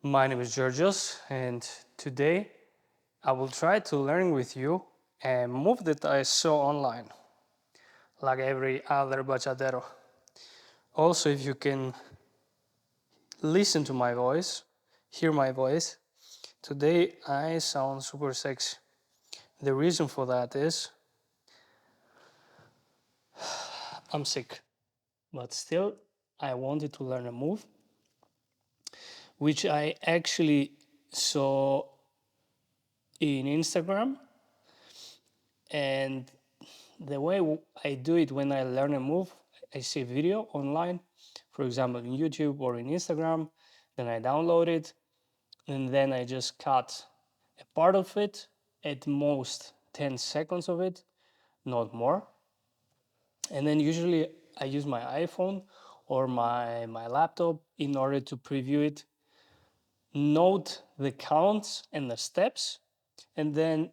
My name is Georgios, and today I will try to learn with you a move that I saw online, like every other bachatero. Also, if you can listen to my voice, hear my voice, today I sound super sexy. The reason for that is I'm sick, but still I wanted to learn a move which I actually saw in Instagram. And the way I do it when I learn a move, I see a video online, for example, in YouTube or in Instagram, then I download it, and then I just cut a part of it, at most 10 seconds of it, not more. And then usually I use my iPhone or my laptop in order to preview it, note the counts and the steps, and then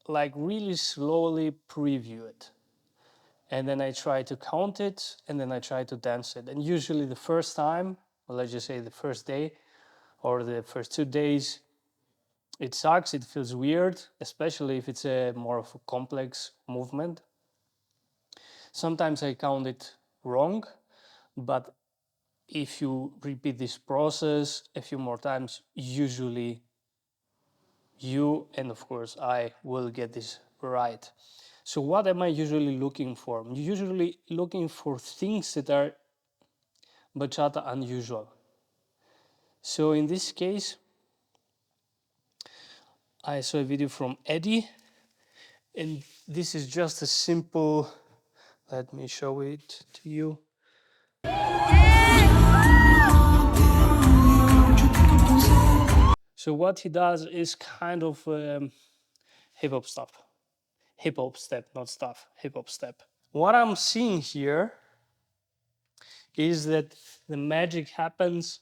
like really slowly preview it. And then I try to count it, and then I try to dance it. And usually the first time, or let's just say the first day or the first 2 days, it sucks, it feels weird, especially if it's a more of a complex movement. Sometimes I count it wrong, but if you repeat this process a few more times, usually you and of course I will get this right. So what am I usually looking for? I'm usually looking for things that are bachata unusual. So in this case, I saw a video from Eddie, and this is just a simple, let me show it to you. So what he does is kind of hip hop stuff. Hip hop step, not stuff, hip hop step. What I'm seeing here is that the magic happens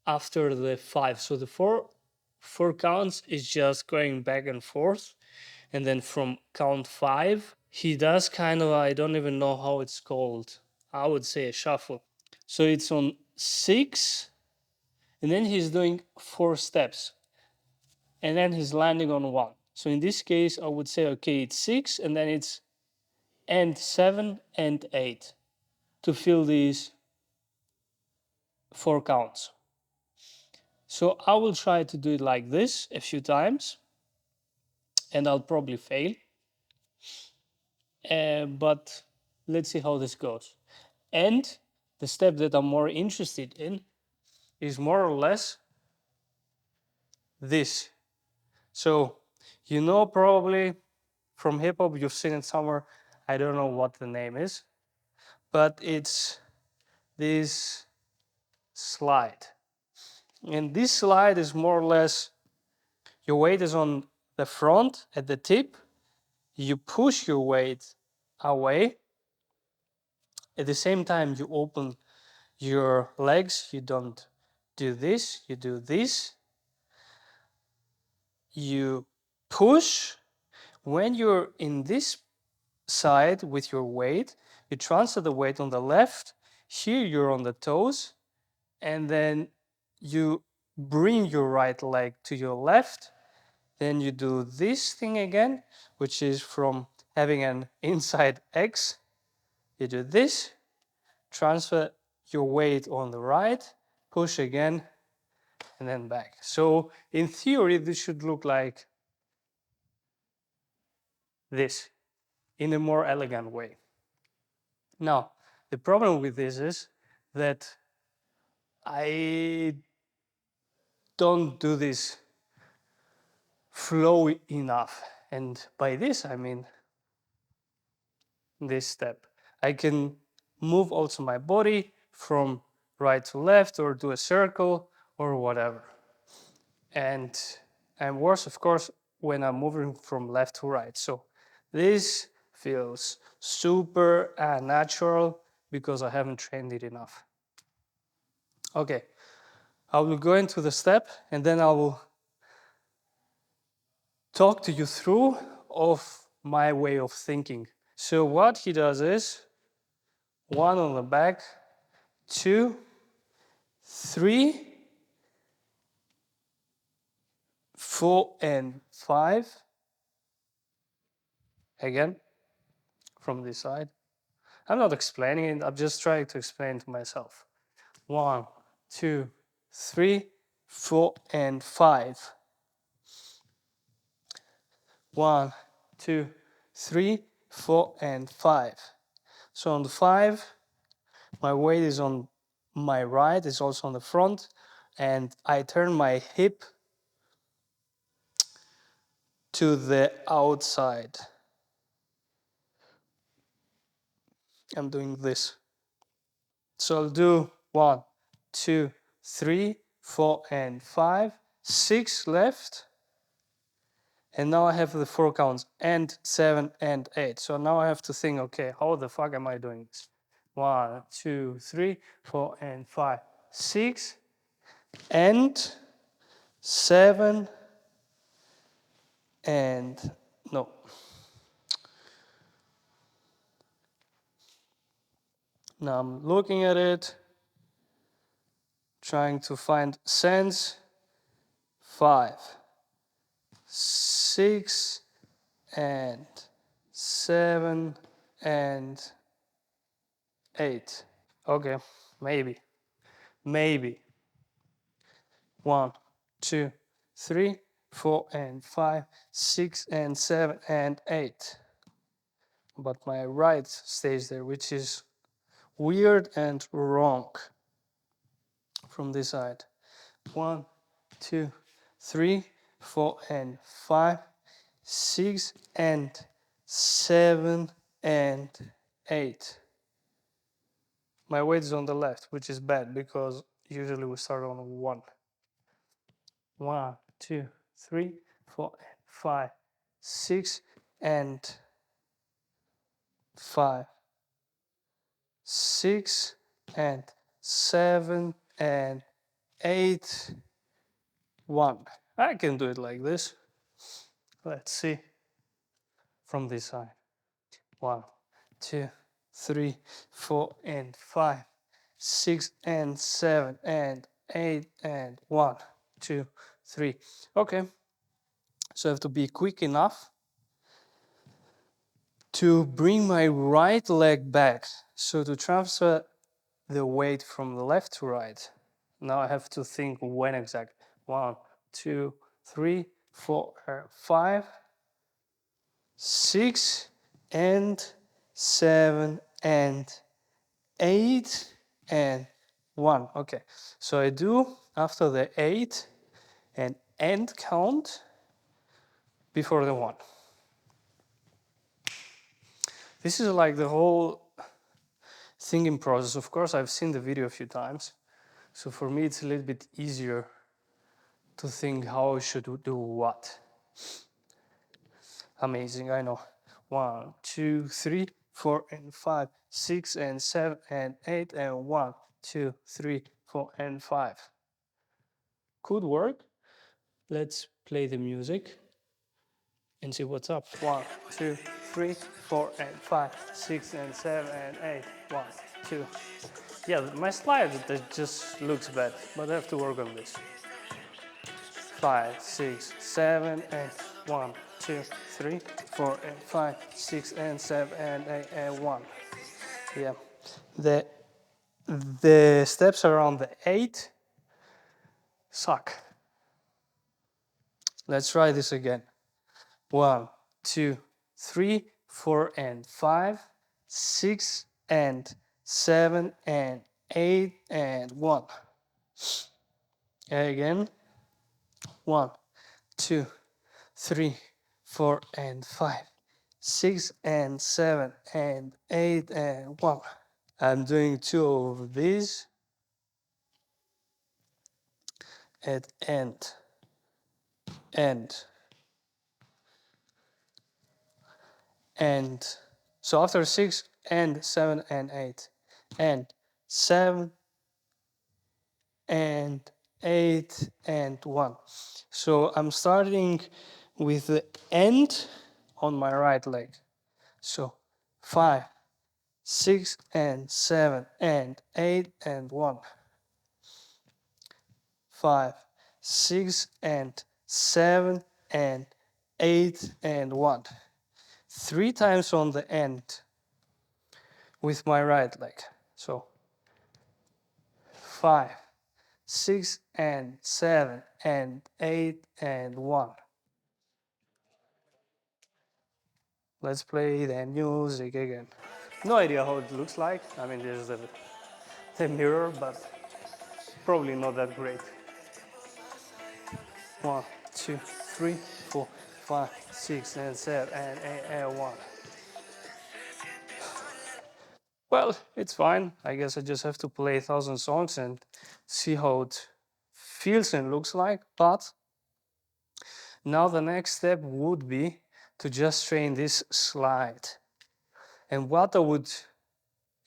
after the 5. So the four counts is just going back and forth. And then from count 5, he does kind of, I don't even know how it's called. I would say a shuffle. So it's on 6, and then he's doing 4 steps. And then he's landing on 1. So in this case, I would say, okay, it's 6, and then it's and 7 and 8 to fill these 4 counts. So I will try to do it like this a few times, and I'll probably fail. But let's see how this goes. And the step that I'm more interested in is more or less this. So, you know, probably from hip hop, you've seen it somewhere. I don't know what the name is, but it's this slide. And this slide is more or less your weight is on the front at the tip. You push your weight away. At the same time, you open your legs. You don't do this, you do this. You push. When you're in this side with your weight, you transfer the weight on the left. Here you're on the toes, and then you bring your right leg to your left. Then you do this thing again, which is from having an inside X. You do this, transfer your weight on the right, push again, and then back. So in theory, this should look like this in a more elegant way. Now, the problem with this is that I don't do this flow enough. And by this, I mean this step. I can move also my body from right to left or do a circle or whatever. And worse, of course, when I'm moving from left to right. So this feels super natural because I haven't trained it enough. Okay, I will go into the step and then I will talk to you through of my way of thinking. So what he does is 1 on the back, 2, 3, 4 and 5. Again, from this side. I'm not explaining it, I'm just trying to explain to myself. 1, 2, 3, 4, and 5. 1, 2, 3, 4, and 5. So on the 5, my weight is on my right, it's also on the front, and I turn my hip to the outside. I'm doing this. So I'll do 1, 2, 3, 4, and 5, 6 left. And now I have the 4 counts, and 7 and 8. So now I have to think, okay, how the fuck am I doing this? 1, 2, 3, 4, and 5, 6, and 7, and no. Now I'm looking at it, trying to find sense. 5, 6, and 7, and 8. Okay, maybe. 1, 2, 3, 4, and 5, 6, and 7, and 8. But my right stays there, which is weird and wrong from this side. 1, 2, 3, 4, and 5, 6, and 7, and 8. My weight is on the left, which is bad because usually we start on 1. 1, 2, 3, 4, and 5, 6, and 5, 6, and 7, and 8, 1. I can do it like this. Let's see from this side. 1, 2, 3, 4, and 5, 6, and 7, and 8, and 1, 2, 3. Okay, so I have to be quick enough to bring my right leg back. So to transfer the weight from the left to right. Now I have to think when exactly. 1, 2, 3, 4, 5, 6, and 7, and 8, and 1. Okay, so I do after the 8 an end count before the 1. This is like the whole thinking process. Of course, I've seen the video a few times, so for me it's a little bit easier to think how I should do what. Amazing, I know. 1, 2, 3, 4, and 5, 6, and 7, and 8, and 1, 2, 3, 4, and 5. Could work. Let's play the music and see what's up. 1, 2, 3, 4, and 5, 6, and 7, and 8. 1, 2. Yeah, my slide that just looks bad, but I have to work on this. 5, 6, 7, and 1, 2, 3, 4, and 5, 6, and 7, and 8, and 1. Yeah, the steps around the 8 suck. Let's try this again. 1, 2, 3, 4, and 5, 6, and 7, and 8, and 1. Again. 1, 2, 3, 4, and 5, 6, and 7, and 8, and 1. I'm doing 2 of these at end, end, end. So after 6, and 7, and 8, and 7, and 8, and 1. So I'm starting with the end on my right leg. So 5, 6, and 7, and 8, and 1. 5, 6, and 7 and 8 and 1. 3 times on the end with my right leg. So 5, 6 and 7 and 8 and 1. Let's play the music again. No idea how it looks like. I mean, there's the mirror, but probably not that great. 1, 2, 3, 4, 5, 6 and 7 and 8 and 1. Well, it's fine. I guess I just have to play 1,000 songs and see how it feels and looks like. But now the next step would be to just train this slide. And what I would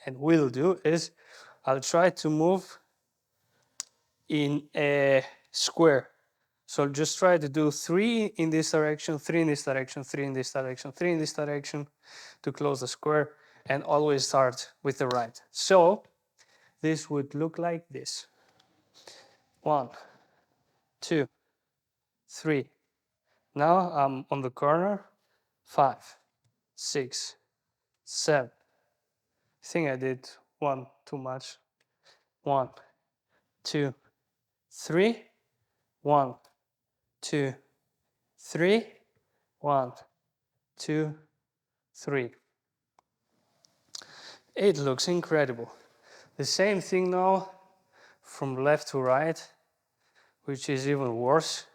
and will do is I'll try to move in a square. So I'll just try to do 3 in this direction, 3 in this direction, 3 in this direction, 3 in this direction to close the square, and always start with the right. So this would look like this. 1, 2, 3. Now I'm on the corner. 5, 6, 7. I think I did 1 too much. 1, 2, 3. 1, 2, 3. 1, 2, 3. It looks incredible. The same thing now from left to right, which is even worse,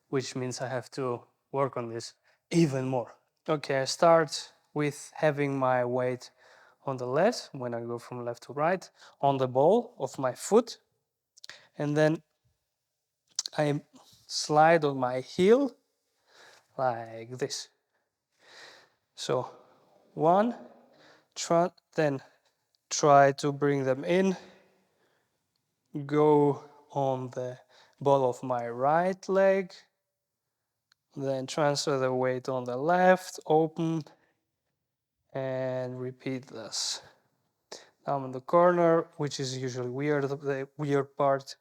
which means I have to work on this even more. Okay, I start with having my weight on the left when I go from left to right on the ball of my foot, and then I slide on my heel like this. So 1, then try to bring them in, go on the ball of my right leg, then transfer the weight on the left, open, and repeat this. Now I'm in the corner, which is usually weird, the weird part.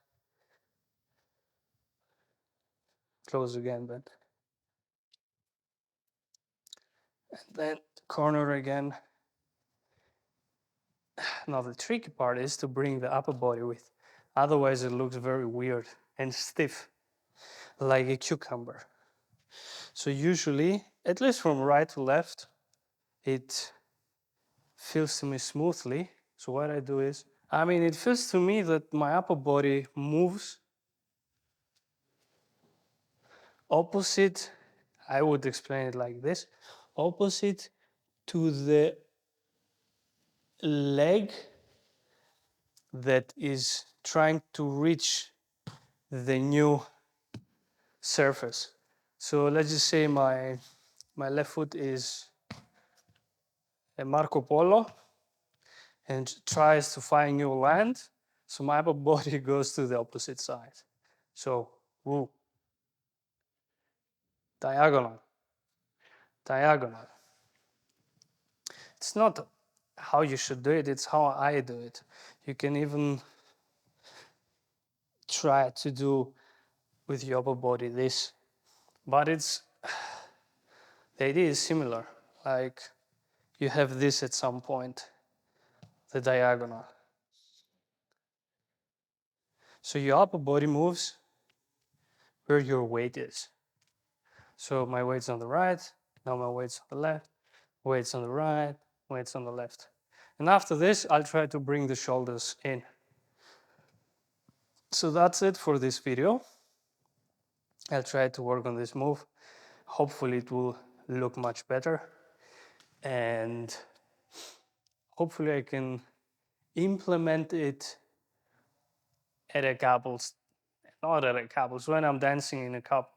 Close again, but and then corner again. Now the tricky part is to bring the upper body with, otherwise it looks very weird and stiff, like a cucumber. So usually, at least from right to left, it feels to me smoothly. So what I do is, I mean, it feels to me that my upper body moves opposite, I would explain it like this, opposite to the leg that is trying to reach the new surface. So let's just say my left foot is a Marco Polo and tries to find new land. So my upper body goes to the opposite side. So, woo, diagonal, diagonal. It's not how you should do it, it's how I do it. You can even try to do with your upper body this, but it's, the idea is similar. Like you have this at some point, the diagonal. So your upper body moves where your weight is. So my weight's on the right, now my weight's on the left, weight's on the right, weight's on the left. And after this, I'll try to bring the shoulders in. So that's it for this video. I'll try to work on this move. Hopefully it will look much better. And hopefully I can implement it at a couples, not at a couples, when I'm dancing in a couple,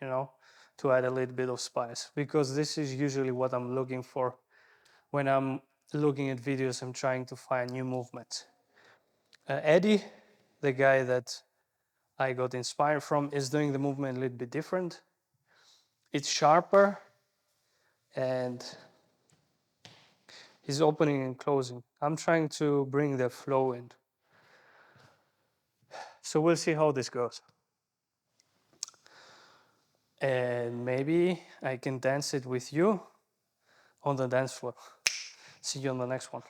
you know, to add a little bit of spice. Because this is usually what I'm looking for when I'm looking at videos. I'm trying to find new movements. Eddie, the guy that I got inspired from, is doing the movement a little bit different. It's sharper and he's opening and closing. I'm trying to bring the flow in. So we'll see how this goes. and maybe I can dance it with you on the dance floor. See you on the next one.